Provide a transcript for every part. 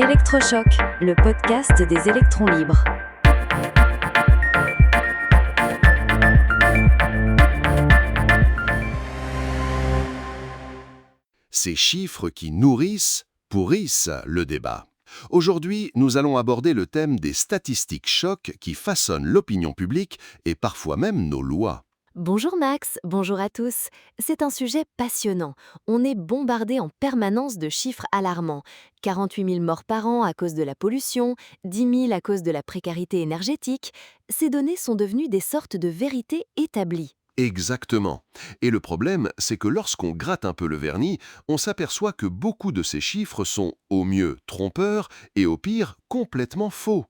Électrochoc, le podcast des électrons libres. Ces chiffres qui nourrissent, pourrissent le débat. Aujourd'hui, nous allons aborder le thème des statistiques chocs qui façonnent l'opinion publique et parfois même nos lois. Bonjour Max, bonjour à tous. C'est un sujet passionnant. On est bombardé en permanence de chiffres alarmants. 48 000 morts par an à cause de la pollution, 10 000 à cause de la précarité énergétique. Ces données sont devenues des sortes de vérités établies. Exactement. Et le problème, c'est que lorsqu'on gratte un peu le vernis, on s'aperçoit que beaucoup de ces chiffres sont au mieux trompeurs et au pire complètement faux.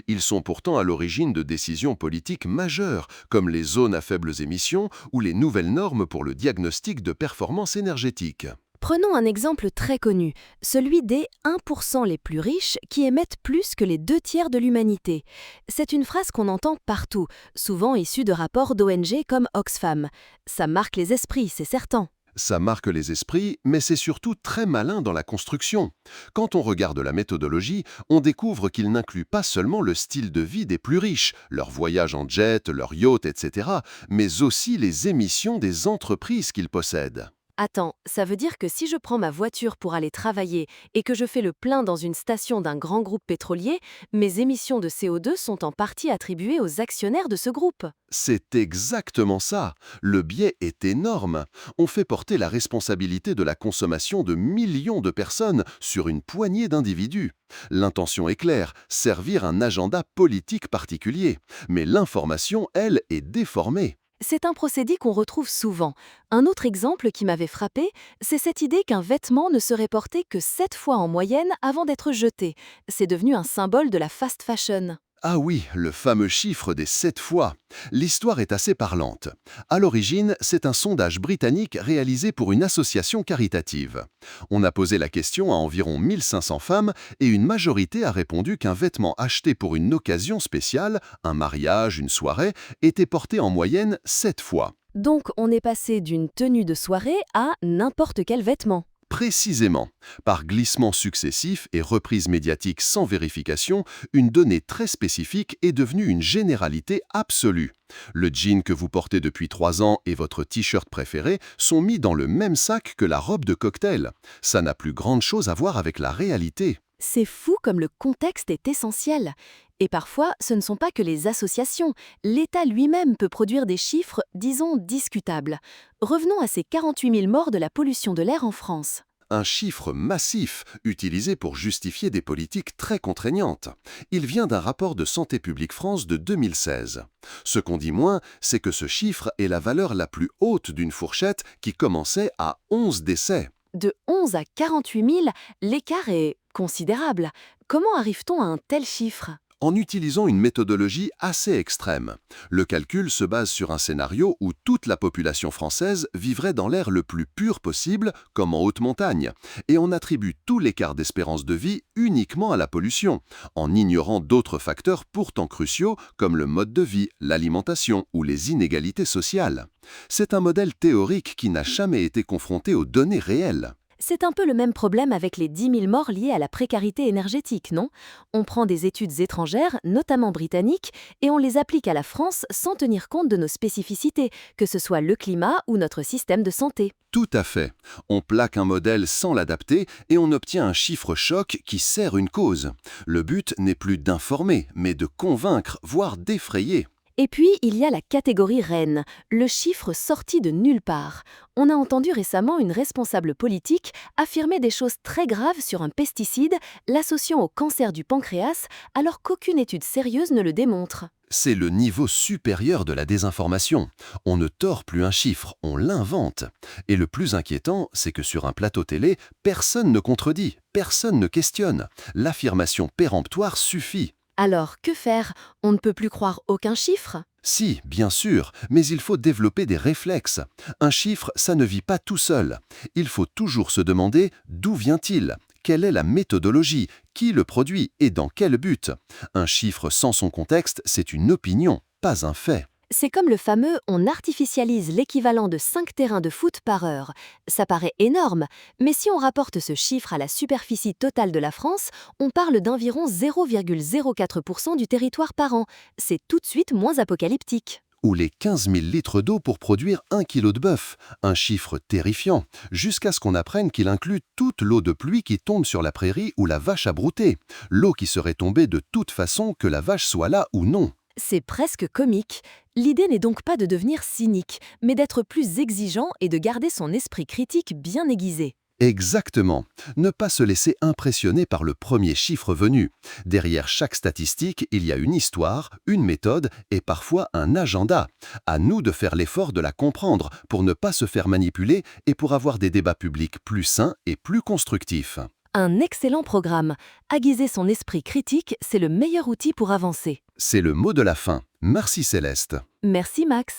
Ils sont pourtant à l'origine de décisions politiques majeures, comme les zones à faibles émissions ou les nouvelles normes pour le diagnostic de performance énergétique. Prenons un exemple très connu, celui des 1% les plus riches qui émettent plus que les 2 tiers de l'humanité. C'est une phrase qu'on entend partout, souvent issue de rapports d'ONG comme Oxfam. Ça marque les esprits, c'est certain. Ça marque les esprits, mais c'est surtout très malin dans la construction. Quand on regarde la méthodologie, on découvre qu'il n'inclut pas seulement le style de vie des plus riches, leurs voyages en jet, leurs yachts, etc., mais aussi les émissions des entreprises qu'ils possèdent. Attends, ça veut dire que si je prends ma voiture pour aller travailler et que je fais le plein dans une station d'un grand groupe pétrolier, mes émissions de CO2 sont en partie attribuées aux actionnaires de ce groupe. C'est exactement ça. Le biais est énorme. On fait porter la responsabilité de la consommation de millions de personnes sur une poignée d'individus. L'intention est claire, servir un agenda politique particulier. Mais l'information, elle, est déformée. C'est un procédé qu'on retrouve souvent. Un autre exemple qui m'avait frappé, c'est cette idée qu'un vêtement ne serait porté que 7 fois en moyenne avant d'être jeté. C'est devenu un symbole de la fast fashion. Ah oui, le fameux chiffre des 7 fois. L'histoire est assez parlante. À l'origine, c'est un sondage britannique réalisé pour une association caritative. On a posé la question à environ 1500 femmes et une majorité a répondu qu'un vêtement acheté pour une occasion spéciale, un mariage, une soirée, était porté en moyenne 7 fois. Donc on est passé d'une tenue de soirée à n'importe quel vêtement. Précisément, par glissement successif et reprise médiatique sans vérification, une donnée très spécifique est devenue une généralité absolue. Le jean que vous portez depuis 3 ans et votre t-shirt préféré sont mis dans le même sac que la robe de cocktail. Ça n'a plus grande chose à voir avec la réalité. C'est fou comme le contexte est essentiel. Et parfois, ce ne sont pas que les associations. L'État lui-même peut produire des chiffres, disons, discutables. Revenons à ces 48 000 morts de la pollution de l'air en France. Un chiffre massif utilisé pour justifier des politiques très contraignantes. Il vient d'un rapport de Santé publique France de 2016. Ce qu'on dit moins, c'est que ce chiffre est la valeur la plus haute d'une fourchette qui commençait à 11 décès. De 11 à 48 000, l'écart est considérable. Comment arrive-t-on à un tel chiffre ? En utilisant une méthodologie assez extrême. Le calcul se base sur un scénario où toute la population française vivrait dans l'air le plus pur possible, comme en haute montagne, et on attribue tout l'écart d'espérance de vie uniquement à la pollution, en ignorant d'autres facteurs pourtant cruciaux comme le mode de vie, l'alimentation ou les inégalités sociales. C'est un modèle théorique qui n'a jamais été confronté aux données réelles. C'est un peu le même problème avec les 10 000 morts liés à la précarité énergétique, non ? On prend des études étrangères, notamment britanniques, et on les applique à la France sans tenir compte de nos spécificités, que ce soit le climat ou notre système de santé. Tout à fait. On plaque un modèle sans l'adapter et on obtient un chiffre choc qui sert une cause. Le but n'est plus d'informer, mais de convaincre, voire d'effrayer. Et puis, il y a la catégorie reine, le chiffre sorti de nulle part. On a entendu récemment une responsable politique affirmer des choses très graves sur un pesticide, l'associant au cancer du pancréas, alors qu'aucune étude sérieuse ne le démontre. C'est le niveau supérieur de la désinformation. On ne tord plus un chiffre, on l'invente. Et le plus inquiétant, c'est que sur un plateau télé, personne ne contredit, personne ne questionne. L'affirmation péremptoire suffit. Alors, que faire ? On ne peut plus croire aucun chiffre ? Si, bien sûr, mais il faut développer des réflexes. Un chiffre, ça ne vit pas tout seul. Il faut toujours se demander d'où vient-il ? Quelle est la méthodologie ? Qui le produit et dans quel but ? Un chiffre sans son contexte, c'est une opinion, pas un fait. C'est comme le fameux on artificialise l'équivalent de 5 terrains de foot par heure. Ça paraît énorme, mais si on rapporte ce chiffre à la superficie totale de la France, on parle d'environ 0,04% du territoire par an. C'est tout de suite moins apocalyptique. Ou les 15 000 litres d'eau pour produire 1 kilo de bœuf, un chiffre terrifiant, jusqu'à ce qu'on apprenne qu'il inclut toute l'eau de pluie qui tombe sur la prairie où la vache a brouté, l'eau qui serait tombée de toute façon que la vache soit là ou non. C'est presque comique. L'idée n'est donc pas de devenir cynique, mais d'être plus exigeant et de garder son esprit critique bien aiguisé. Exactement. Ne pas se laisser impressionner par le premier chiffre venu. Derrière chaque statistique, il y a une histoire, une méthode et parfois un agenda. À nous de faire l'effort de la comprendre pour ne pas se faire manipuler et pour avoir des débats publics plus sains et plus constructifs. Un excellent programme. Aiguiser son esprit critique, c'est le meilleur outil pour avancer. C'est le mot de la fin. Merci Céleste. Merci Max.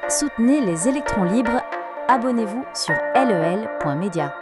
Soutenez les électrons libres. Abonnez-vous sur lel.media.